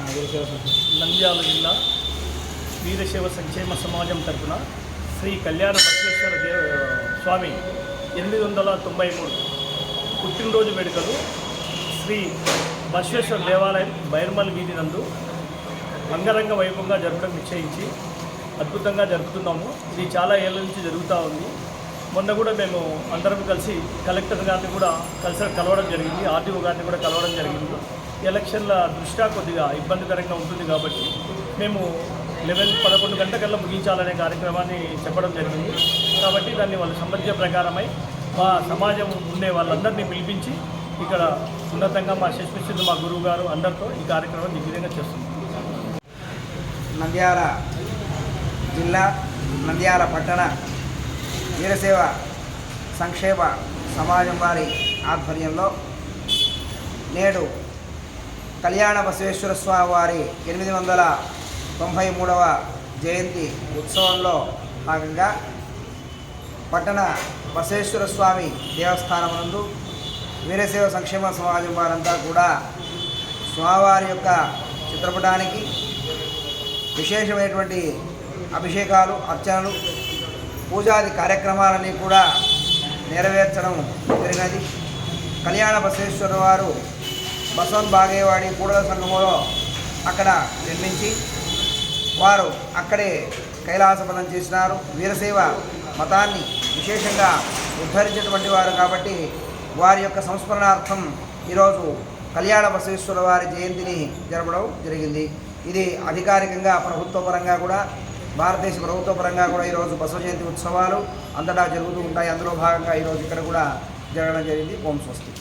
నంద్యాల జిల్లా వీరశైవ సంక్షేమ సమాజం తరఫున శ్రీ కళ్యాణ బసవేశ్వర స్వామి 893 పుట్టినరోజు వేడుకలు శ్రీ బసవేశ్వర దేవాలయం బైర్మల్ వీధి నందు అంగరంగ వైభవంగా జరపడం నిశ్చయించి అద్భుతంగా జరుపుతున్నాము. ఇది చాలా ఏళ్ళ నుంచి జరుగుతూ ఉంది. మొన్న కూడా మేము అందరం కలిసి కలెక్టర్ గారిని కూడా కలవడం జరిగింది, ఆర్టీఓ గారిని కూడా కలవడం జరిగింది. ఎలక్షన్ల దృష్ట్యా కొద్దిగా ఇబ్బందికరంగా ఉంటుంది కాబట్టి మేము 11 గంటకల్లా ముగించాలనే కార్యక్రమాన్ని చెప్పడం జరిగింది. కాబట్టి దాన్ని వాళ్ళ సంబంధించిన ప్రకారమై మా సమాజం ఉండే వాళ్ళందరినీ పిలిపించి ఇక్కడ ఉన్నతంగా మా శశిసిద్ధు మా గురువు గారు అందరితో ఈ కార్యక్రమం దిగ్విజయంగా చేస్తున్నాం. నంద్యాల జిల్లా నంద్యాల పట్టణ వీరశైవ సంక్షేమ సమాజం వారి ఆధ్వర్యంలో నేడు కళ్యాణ బసవేశ్వర స్వామి వారి 893వ జయంతి ఉత్సవంలో భాగంగా పట్టణ బసవేశ్వర స్వామి దేవస్థానం నందు వీరశైవ సంక్షేమ సమాజం వారంతా కూడా స్వామివారి యొక్క చిత్రపటానికి విశేషమైనటువంటి అభిషేకాలు, అర్చనలు, పూజాది కార్యక్రమాలని కూడా నెరవేర్చడం జరిగినది. కళ్యాణ బసవేశ్వర వారు బసవన్ బాగేవాడి కూడల సంఘములో అక్కడ నిర్మించి వారు అక్కడే కైలాసపదం చేసినారు. వీరశైవ మతాన్ని విశేషంగా ఉద్ధరించినటువంటి వారు కాబట్టి వారి యొక్క సంస్మరణార్థం ఈరోజు కళ్యాణ బసవేశ్వర వారి జయంతిని జరపడం జరిగింది. ఇది అధికారికంగా ప్రభుత్వపరంగా కూడా, భారతదేశ ప్రభుత్వ పరంగా కూడా ఈరోజు బసవ జయంతి ఉత్సవాలు అంతటా జరుగుతూ ఉంటాయి. అందులో భాగంగా ఈరోజు ఇక్కడ కూడా జరగడం జరిగింది. ఓం స్వస్తి.